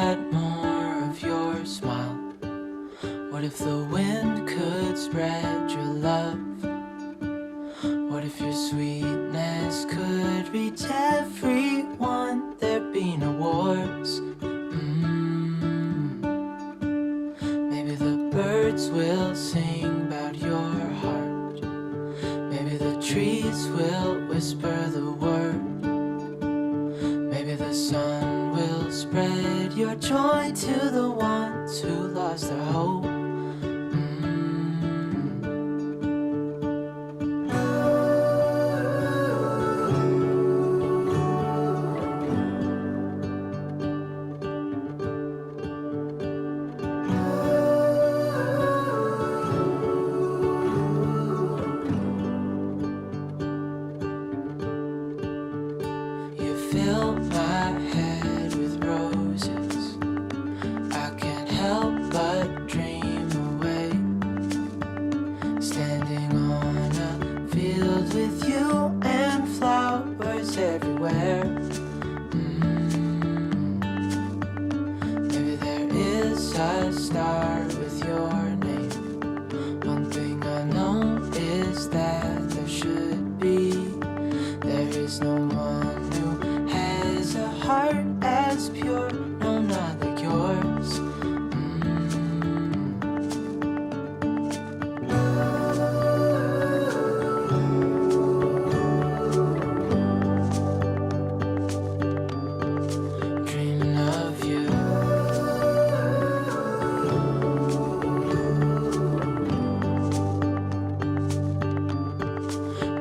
had more of your smile? What if the wind could spread your love? What if your sweetness could reach everyone? There'd be no wars. Maybe the birds will sing about your heart. Maybe the trees will whisper the word. Maybe the sun will spread your joy to the ones who lost their hope. Fill my head with roses. I can't help but dream away. Standing on a field with you and flowers everywhere. Maybe there is a star with your name. One thing I know is that there should be. There is no one who has a heart as pure, no, not like yours. Dreaming of you.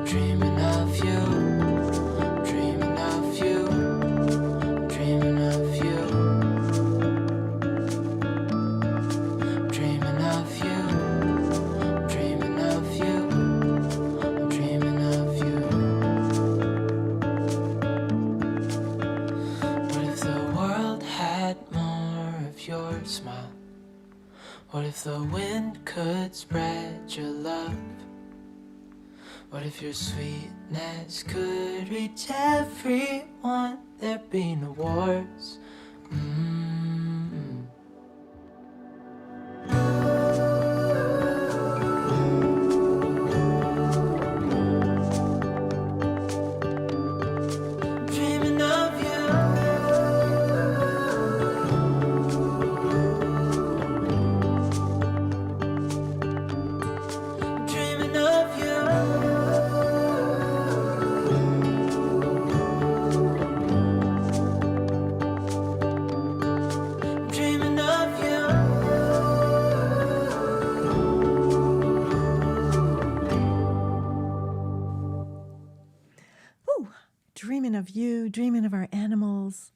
Dreaming of you. Dreaming of you. Dreaming of you. Dreaming of you. Dreaming of you. I'm dreaming of you. What if the world had more of your smile? What if the wind could spread your love? What if your sweetness could reach everyone? There'd be no wars. Dreaming of you. Dreaming of you. Dreaming of you. Ooh, dreaming of you, dreaming of our animals.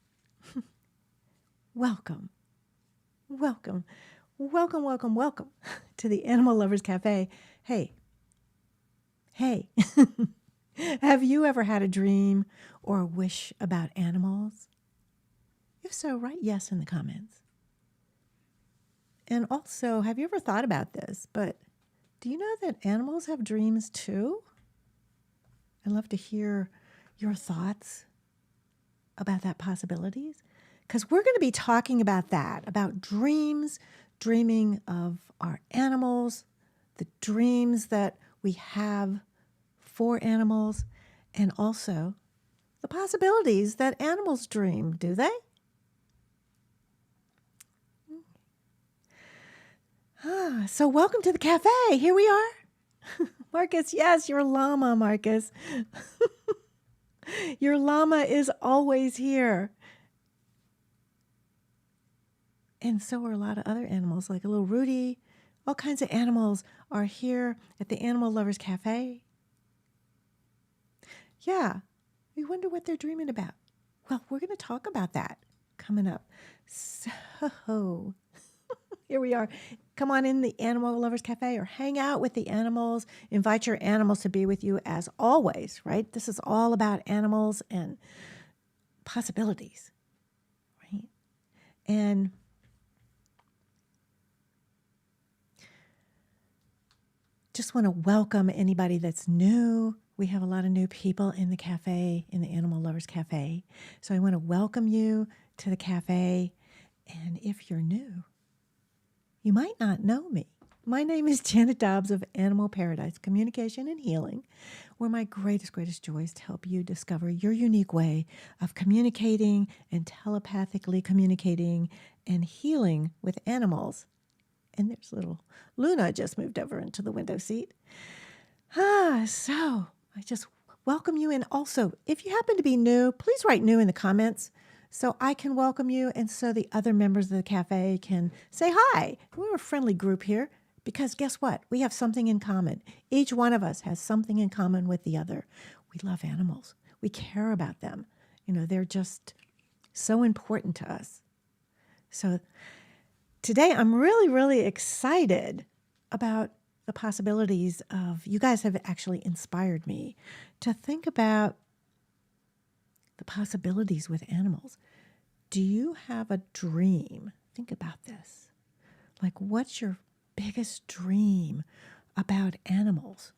Welcome, welcome, welcome, welcome, welcome to the Animal Lovers Cafe. Hey, have you ever had a dream or a wish about animals? If so, write yes in the comments. And also, have you ever thought about this? But do you know that animals have dreams too? I'd love to hear your thoughts about that possibilities, because we're going to be talking about that, about dreams, dreaming of our animals, the dreams that we have for animals, and also the possibilities that animals dream, do they? So welcome to the cafe. Here we are. Marcus, yes, your llama, Marcus. Your llama is always here. And so are a lot of other animals, like a little Rudy. All kinds of animals are here at the Animal Lovers Cafe. Yeah, we wonder what they're dreaming about. Well, we're going to talk about that coming up. So here we are. Come on in the Animal Lovers Cafe or hang out with the animals. Invite your animals to be with you as always, right? This is all about animals and possibilities, right? And just want to welcome anybody that's new. We have a lot of new people in the cafe, in the Animal Lovers Cafe. So I want to welcome you to the cafe And if you're new, you might not know me. My name is Janet Dobbs of Animal Paradise Communication and Healing, where my greatest joy is to help you discover your unique way of communicating and telepathically communicating and healing with animals. And there's little Luna just moved over into the window seat. So I just welcome you. And also, if you happen to be new, please write new in the comments so I can welcome you and so the other members of the cafe can say hi. We're a friendly group here because guess what? We have something in common. Each one of us has something in common with the other. We love animals. We care about them. You know, they're just so important to us. So today I'm really excited about the possibilities of, you guys have actually inspired me to think about the possibilities with animals. Do you have a dream? Think about this. Like, what's your biggest dream about animals?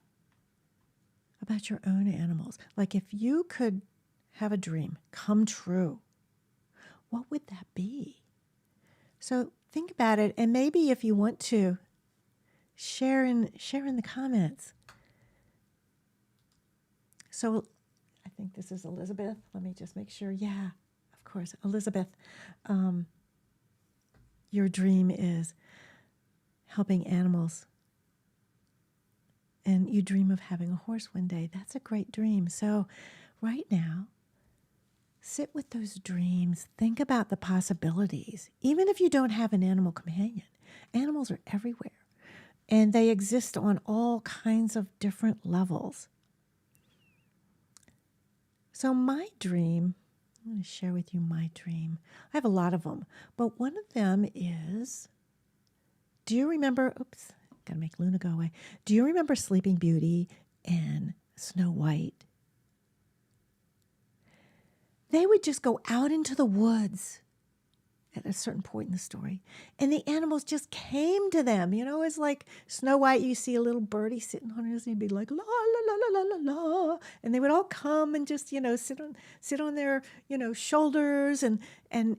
About your own animals? Like, if you could have a dream come true, what would that be? So think about it, and maybe if you want to, share in the comments. So I think this is Elizabeth. Let me just make sure. Yeah, of course. Elizabeth, your dream is helping animals. And you dream of having a horse one day. That's a great dream. So right now, sit with those dreams. Think about the possibilities. Even if you don't have an animal companion, animals are everywhere. And they exist on all kinds of different levels. So my dream, I'm going to share with you my dream. I have a lot of them, but one of them is, do you remember, got to make Luna go away. Do you remember Sleeping Beauty and Snow White? They would just go out into the woods at a certain point in the story, and the animals just came to them. You know, it's like Snow White, you see a little birdie sitting on his, and he'd be like, la, la, la, la, la, la, la. And they would all come and just, sit on their, shoulders. And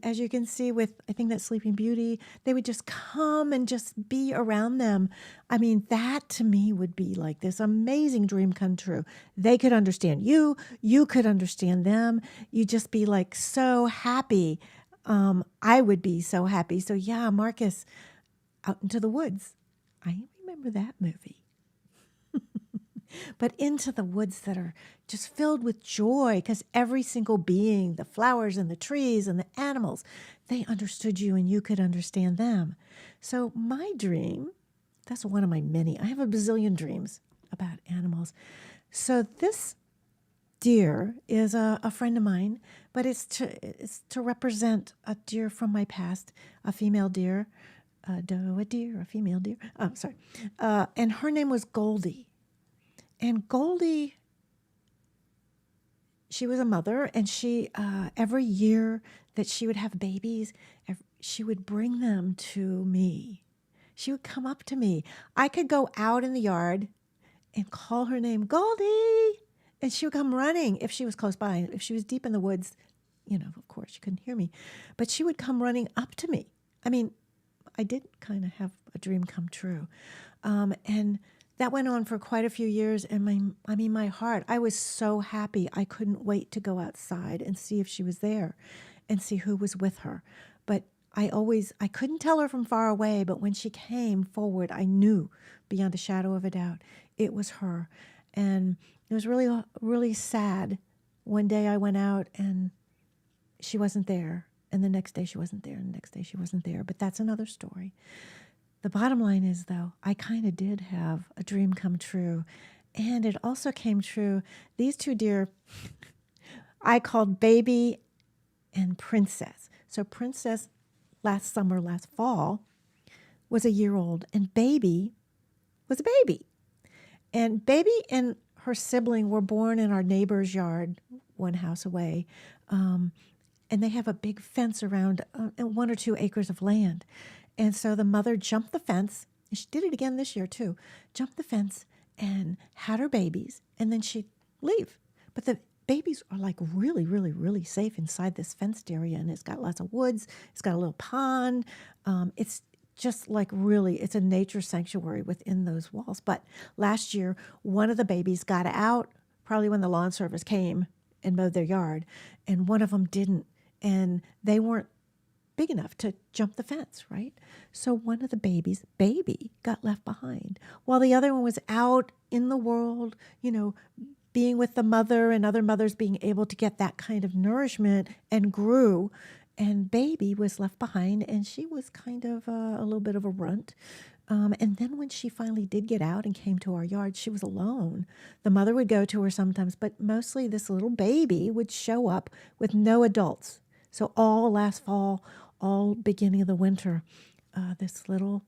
as you can see with, I think that's Sleeping Beauty, they would just come and just be around them. I mean, that to me would be like this amazing dream come true. They could understand you. You could understand them. You'd just be like so happy. I would be so happy. So yeah, Marcus, Out into the Woods. I remember that movie. But into the woods that are just filled with joy, because every single being, the flowers and the trees and the animals, they understood you and you could understand them. So my dream, that's one of my many. I have a bazillion dreams about animals. So this deer is a friend of mine, but it's to represent a deer from my past, a female deer, a deer, a female deer. Oh, sorry. And her name was Goldie. And Goldie, she was a mother, and she every year that she would have babies, she would bring them to me. She would come up to me. I could go out in the yard and call her name, Goldie. And she would come running if she was close by. If she was deep in the woods, of course, she couldn't hear me. But she would come running up to me. I mean, I did kind of have a dream come true. And that went on for quite a few years. And my heart, I was so happy. I couldn't wait to go outside and see if she was there and see who was with her. But I couldn't tell her from far away. But when she came forward, I knew beyond a shadow of a doubt it was her. And it was really, really sad. One day I went out and she wasn't there. And the next day she wasn't there. And the next day she wasn't there. But that's another story. The bottom line is, though, I kind of did have a dream come true. And it also came true. These two deer I called Baby and Princess. So Princess last fall, was a year old. And Baby was a baby. And Baby and her sibling were born in our neighbor's yard, one house away. And they have a big fence around 1 or 2 acres of land. And so the mother jumped the fence, and she did it again this year too, jumped the fence and had her babies, and then she'd leave. But the babies are like really, really, really safe inside this fenced area, and it's got lots of woods. It's got a little pond. It's just like really, it's a nature sanctuary within those walls. But last year, one of the babies got out, probably when the lawn service came and mowed their yard, and one of them didn't. And they weren't big enough to jump the fence, right? So one of the baby got left behind while the other one was out in the world, being with the mother and other mothers being able to get that kind of nourishment and grew. And baby was left behind, and she was kind of a little bit of a runt. And then when she finally did get out and came to our yard, she was alone. The mother would go to her sometimes, but mostly this little baby would show up with no adults. So all last fall, all beginning of the winter, this little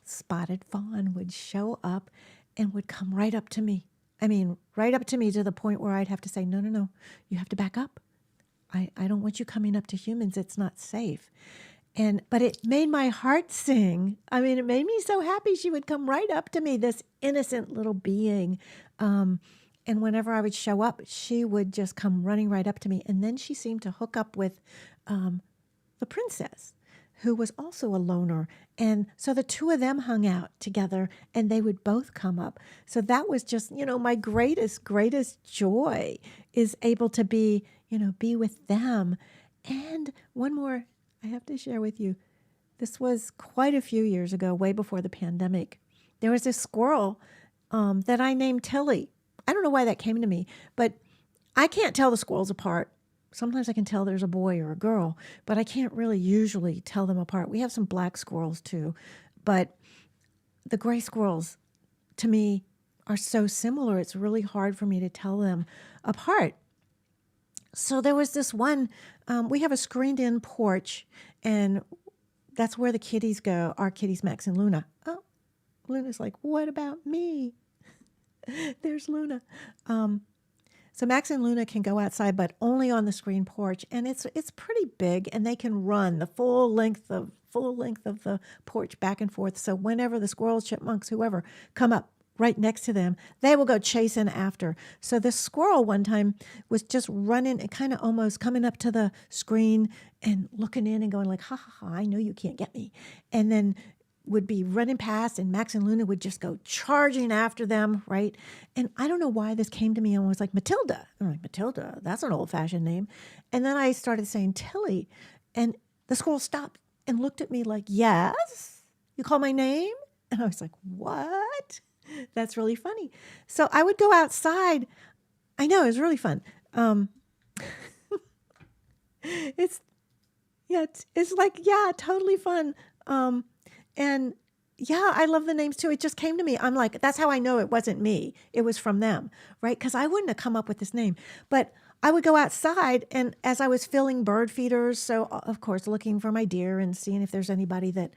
spotted fawn would show up and would come right up to me. I mean, right up to me to the point where I'd have to say, no, you have to back up. I don't want you coming up to humans. It's not safe. But it made my heart sing. I mean, it made me so happy. She would come right up to me, this innocent little being. And whenever I would show up, she would just come running right up to me. And then she seemed to hook up with the princess, who was also a loner. And so the two of them hung out together, and they would both come up. So that was just, my greatest joy is able to be with them. And one more I have to share with you. This was quite a few years ago, way before the pandemic. There was this squirrel that I named Tilly. I don't know why that came to me, but I can't tell the squirrels apart. Sometimes I can tell there's a boy or a girl, but I can't really usually tell them apart. We have some black squirrels too, but the gray squirrels, to me, are so similar. It's really hard for me to tell them apart. So there was this one, we have a screened-in porch, and that's where the kitties go, our kitties, Max and Luna. Oh, Luna's like, what about me? There's Luna. So Max and Luna can go outside, but only on the screen porch, and it's pretty big, and they can run the full length of the porch back and forth. So whenever the squirrels, chipmunks, whoever come up right next to them, they will go chasing after. So this squirrel one time was just running and kind of almost coming up to the screen and looking in and going like, ha, ha, ha, I know you can't get me. And then would be running past, and Max and Luna would just go charging after them, right? And I don't know why this came to me and was like, Matilda. I'm like, Matilda, that's an old-fashioned name. And then I started saying Tilly, and the squirrel stopped and looked at me like, yes, you call my name? And I was like, what? That's really funny. So I would go outside. I know, it was really fun. It's like, yeah, totally fun. And yeah, I love the names too. It just came to me. I'm like, that's how I know it wasn't me. It was from them, right? Because I wouldn't have come up with this name. But I would go outside, and as I was filling bird feeders, so of course looking for my deer and seeing if there's anybody that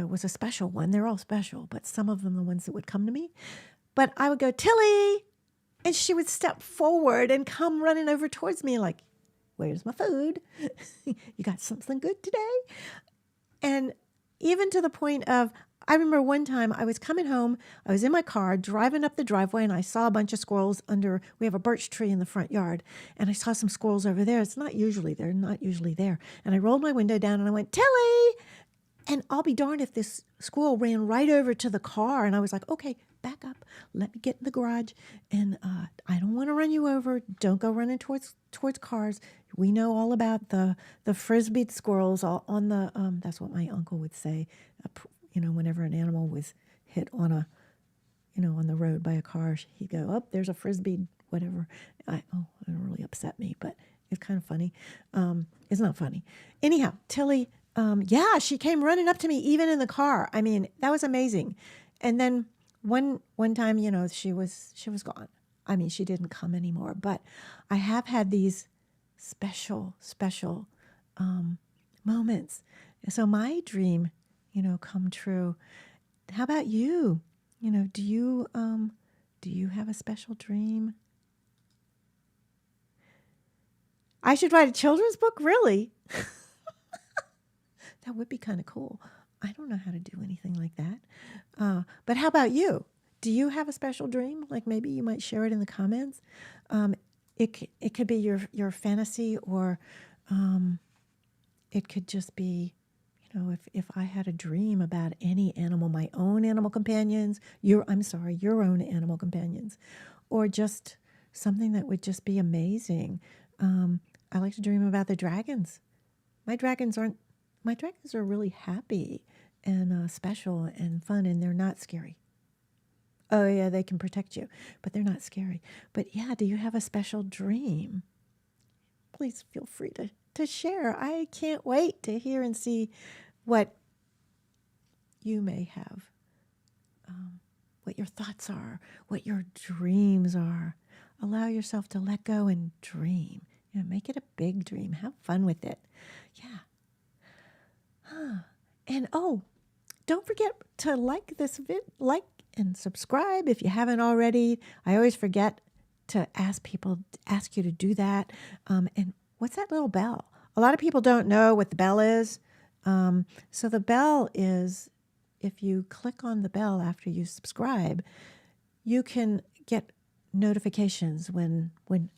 was a special one. They're all special, but some of them, the ones that would come to me. But I would go, Tilly, and she would step forward and come running over towards me like, where's my food? You got something good today? And even to the point of, I remember one time I was coming home, I was in my car driving up the driveway, and I saw a bunch of squirrels we have a birch tree in the front yard, and I saw some squirrels over there. They're not usually there. And I rolled my window down and I went, Tilly! And I'll be darned if this squirrel ran right over to the car. And I was like, okay, back up. Let me get in the garage. And I don't want to run you over. Don't go running towards cars. We know all about the frisbee squirrels on the, that's what my uncle would say, whenever an animal was hit on on the road by a car, he'd go, oh, there's a frisbee, whatever. It really upset me, but it's kind of funny. It's not funny. Anyhow, Tilly, she came running up to me even in the car. I mean, that was amazing. And then one time, she was gone. I mean, she didn't come anymore. But I have had these special moments. So my dream, come true. How about you? Do you have a special dream? I should write a children's book, really? That would be kind of cool. I don't know how to do anything like that. But how about you? Do you have a special dream? Like maybe you might share it in the comments. it could be your fantasy, or it could just be, if I had a dream about any animal, my own animal companions, your own animal companions, or just something that would just be amazing. I like to dream about the dragons. My dragons are really happy and special and fun, and they're not scary. Oh yeah, they can protect you, but they're not scary. But yeah, do you have a special dream? Please feel free to share. I can't wait to hear and see what you may have, what your thoughts are, what your dreams are. Allow yourself to let go and dream. Make it a big dream. Have fun with it. Yeah. And don't forget to like this like and subscribe if you haven't already. I always forget to ask you to do that. And what's that little bell? A lot of people don't know what the bell is. So the bell is, if you click on the bell after you subscribe, you can get notifications when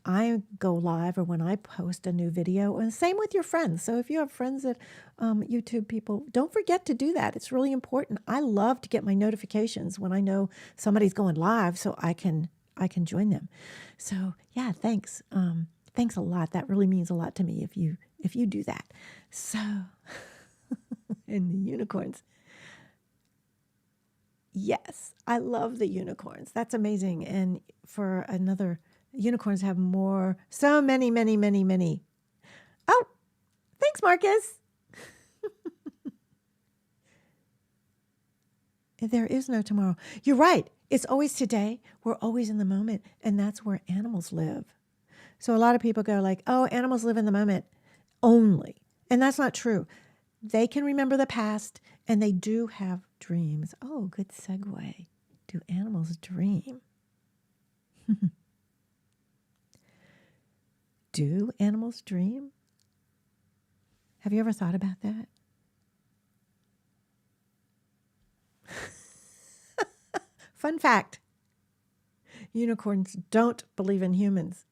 I go live or when I post a new video, and same with your friends. So if you have friends that YouTube people, don't forget to do that. It's really important. I love to get my notifications when I know somebody's going live, so I can join them. So yeah, thanks. Thanks a lot. That really means a lot to me if you do that. So and the unicorns. Yes, I love the unicorns. That's amazing. And for another, unicorns have so many, many, many, many. Oh, thanks, Marcus. There is no tomorrow. You're right. It's always today. We're always in the moment. And that's where animals live. So a lot of people go like, oh, animals live in the moment only. And that's not true. They can remember the past, and they do have dreams. Oh, good segue. Do animals dream? Do animals dream? Have you ever thought about that? Fun fact. Unicorns don't believe in humans.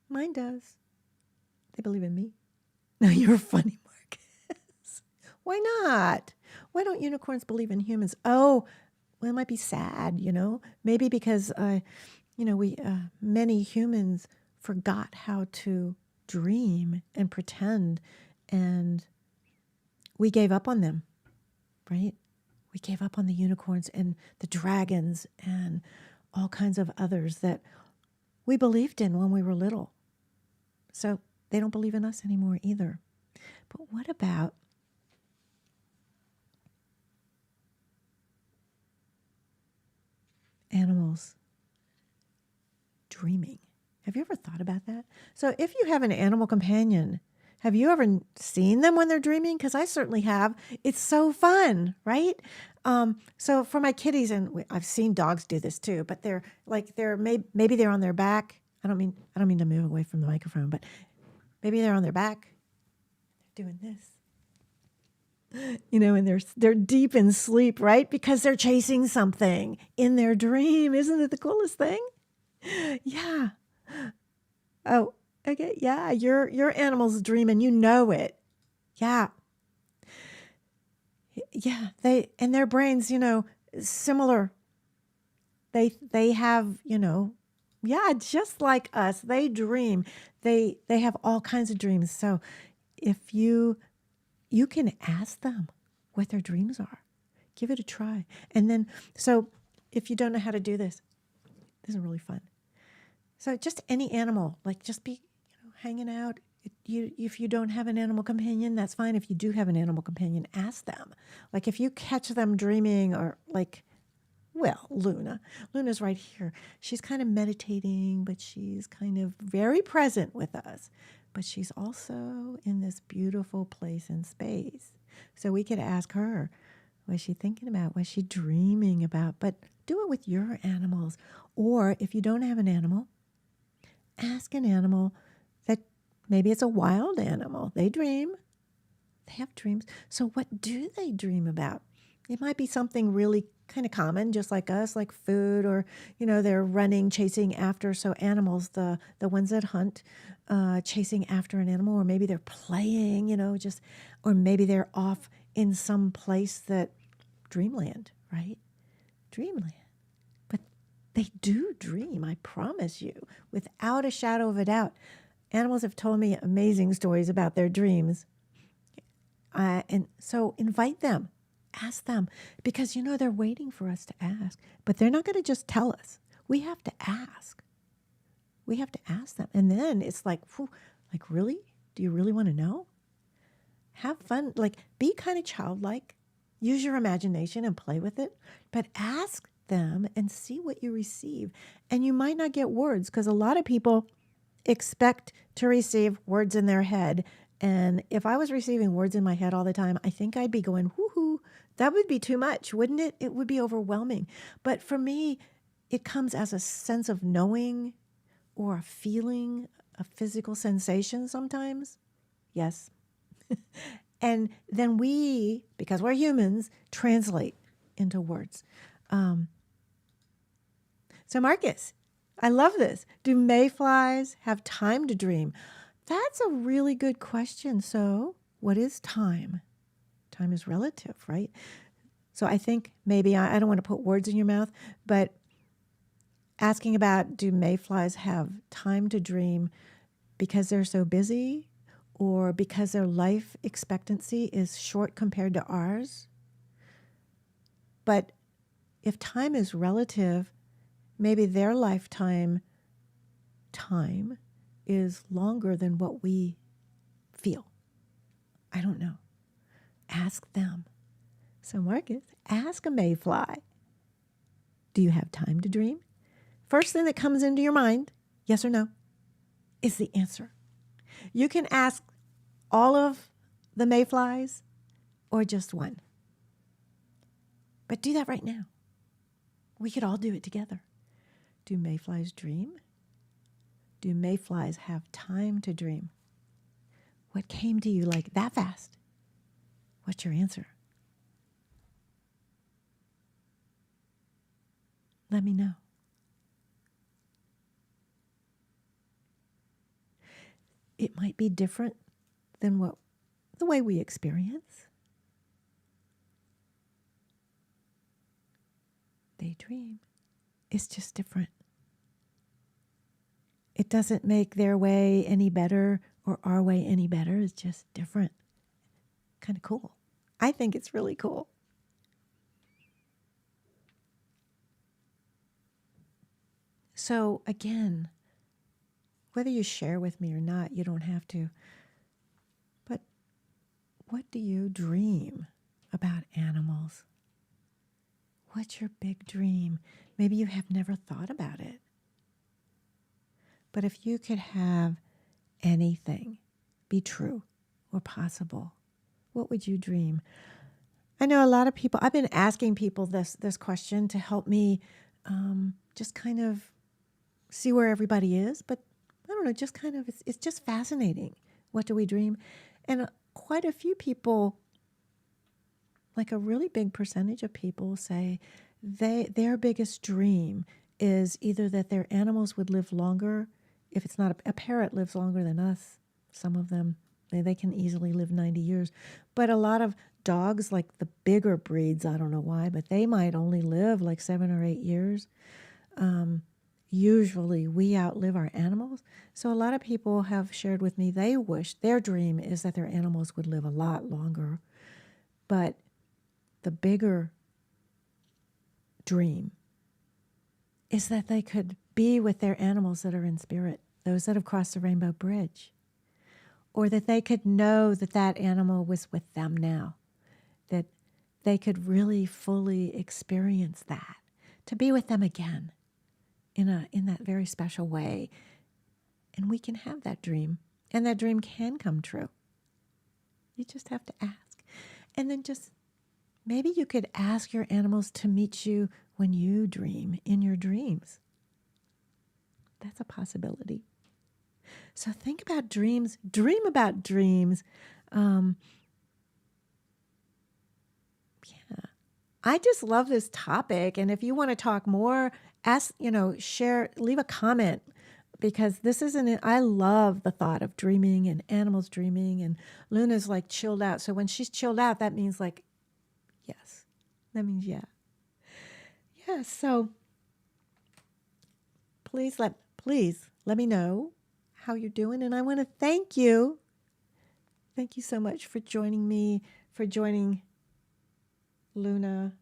Mine does. They believe in me. No, you're funny, Marcus. Why not? Why don't unicorns believe in humans? Oh, well, it might be sad, Maybe because, many humans forgot how to dream and pretend, and we gave up on them, right? We gave up on the unicorns and the dragons and all kinds of others that we believed in when we were little. So they don't believe in us anymore either. But what about animals dreaming? Have you ever thought about that? So if you have an animal companion, have you ever seen them when they're dreaming? Because I certainly have. It's so fun, right? So for my kitties, and I've seen dogs do this too, but maybe they're on their back. I don't mean to move away from the microphone, but maybe they're on their back. They're doing this. And they're deep in sleep, right? Because they're chasing something in their dream. Isn't it the coolest thing? Yeah. Oh, okay. Yeah, your animal's dreaming. You know it. Yeah. Yeah. And their brains, similar. They have, yeah, just like us. They dream. They have all kinds of dreams. So if you can ask them what their dreams are. Give it a try. And then, so if you don't know how to do this is really fun. So just any animal, just be, hanging out. If you don't have an animal companion, that's fine. If you do have an animal companion, ask them. If you catch them dreaming, or Luna's right here. She's kind of meditating, but she's kind of very present with us. But she's also in this beautiful place in space. So we could ask her, what's she thinking about? What's she dreaming about? But do it with your animals. Or if you don't have an animal, ask an animal that maybe it's a wild animal. They dream. They have dreams. So what do they dream about? It might be something really kind of common, just like us, like food, or, they're running, chasing after. So animals, the ones that hunt, chasing after an animal, or maybe they're playing, or maybe they're off in some place that dreamland, right? Dreamland. But they do dream, I promise you, without a shadow of a doubt. Animals have told me amazing stories about their dreams. And so invite them, ask them, because they're waiting for us to ask, but they're not going to just tell us. We have to ask. We have to ask them. And then it's like, whew, like, really? Do you really want to know? Have fun. Like, be kind of childlike. Use your imagination and play with it, but ask them and see what you receive. And you might not get words, because a lot of people expect to receive words in their head. And if I was receiving words in my head all the time, I think I'd be going, whoo-hoo. That would be too much, wouldn't it? It would be overwhelming. But for me, it comes as a sense of knowing, or a feeling, a physical sensation sometimes. Yes. And then we, because we're humans, translate into words. So Marcus, I love this. Do mayflies have time to dream? That's a really good question. So what is time? Time is relative, right? So I think maybe, I don't want to put words in your mouth, but asking about, do mayflies have time to dream because they're so busy, or because their life expectancy is short compared to ours? But if time is relative, maybe their lifetime time is longer than what we feel. I don't know. Ask them. So Marcus, ask a mayfly, do you have time to dream? First thing that comes into your mind, yes or no, is the answer. You can ask all of the mayflies or just one. But do that right now. We could all do it together. Do mayflies dream? Do mayflies have time to dream? What came to you like that fast? What's your answer? Let me know. It might be different than the way we experience. They dream. It's just different. It doesn't make their way any better or our way any better. It's just different. Kind of cool. I think it's really cool. So again, whether you share with me or not, you don't have to. But what do you dream about animals? What's your big dream? Maybe you have never thought about it. But if you could have anything be true or possible, what would you dream? I know a lot of people, I've been asking people this question to help me just kind of see where everybody is. But I don't know, just kind of, it's just fascinating. What do we dream? And quite a few people, like a really big percentage of people, say their biggest dream is either that their animals would live longer. If it's not a parrot lives longer than us, some of them, they can easily live 90 years. But a lot of dogs, like the bigger breeds, I don't know why, but they might only live like 7 or 8 years. Usually we outlive our animals. So a lot of people have shared with me they wish, their dream is that their animals would live a lot longer. But the bigger dream is that they could be with their animals that are in spirit, those that have crossed the rainbow bridge, or that they could know that that animal was with them now, that they could really fully experience that, to be with them again in that very special way. And we can have that dream, and that dream can come true. You just have to ask. And then just maybe you could ask your animals to meet you when you dream in your dreams. That's a possibility. So think about dreams. Dream about dreams. Yeah. I just love this topic. And if you want to talk more, ask, share, leave a comment, because this isn't, I love the thought of dreaming and animals dreaming, and Luna's like chilled out. So when she's chilled out, that means like, yes, that means yeah. Yeah. So please let me know how you're doing. And I want to thank you. Thank you so much for joining me, for joining Luna,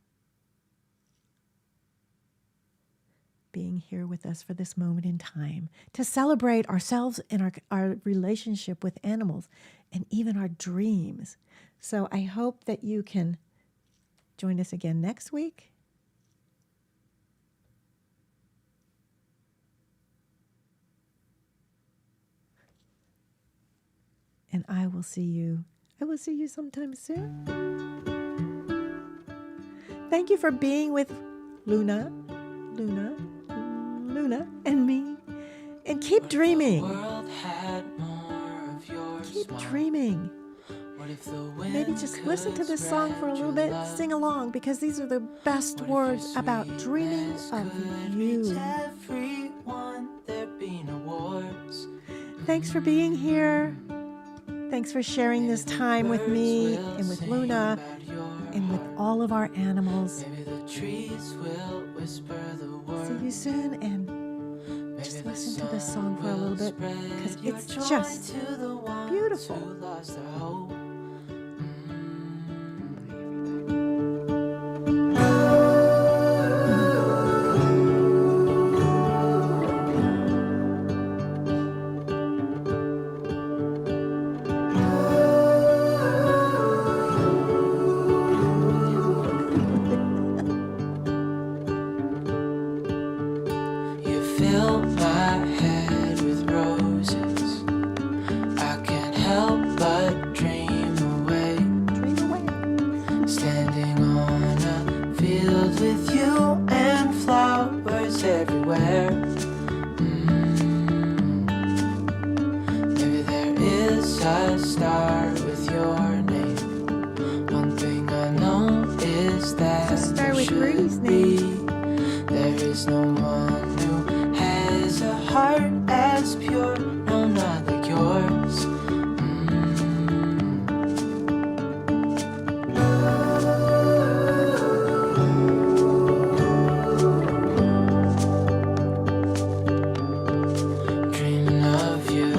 being here with us for this moment in time to celebrate ourselves and our relationship with animals and even our dreams. So I hope that you can join us again next week. And I will see you sometime soon. Thank you for being with Luna, and me. And keep dreaming. Keep dreaming. Maybe just listen to this song for a little bit, sing along, because these are the best words about dreaming of you. Thanks for being here. Thanks for sharing this time with me and with Luna and with all of our animals. See you soon, and just listen to this song for a little bit, because it's just beautiful. Fill my head with roses. I can't help but dream away. Standing on a field with you and flowers everywhere. Maybe there is a star with your name. One thing I know is that there should be. There is no one a heart as pure, no, not like yours. Dreaming of you.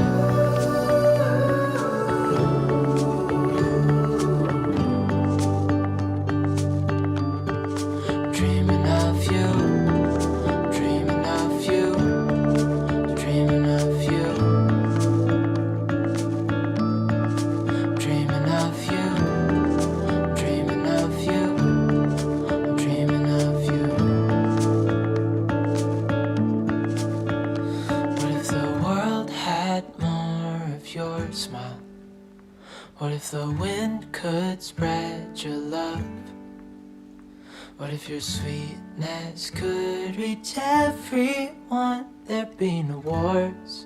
Dreaming of you. Smile. What if the wind could spread your love? What if your sweetness could reach everyone? There'd be no wars.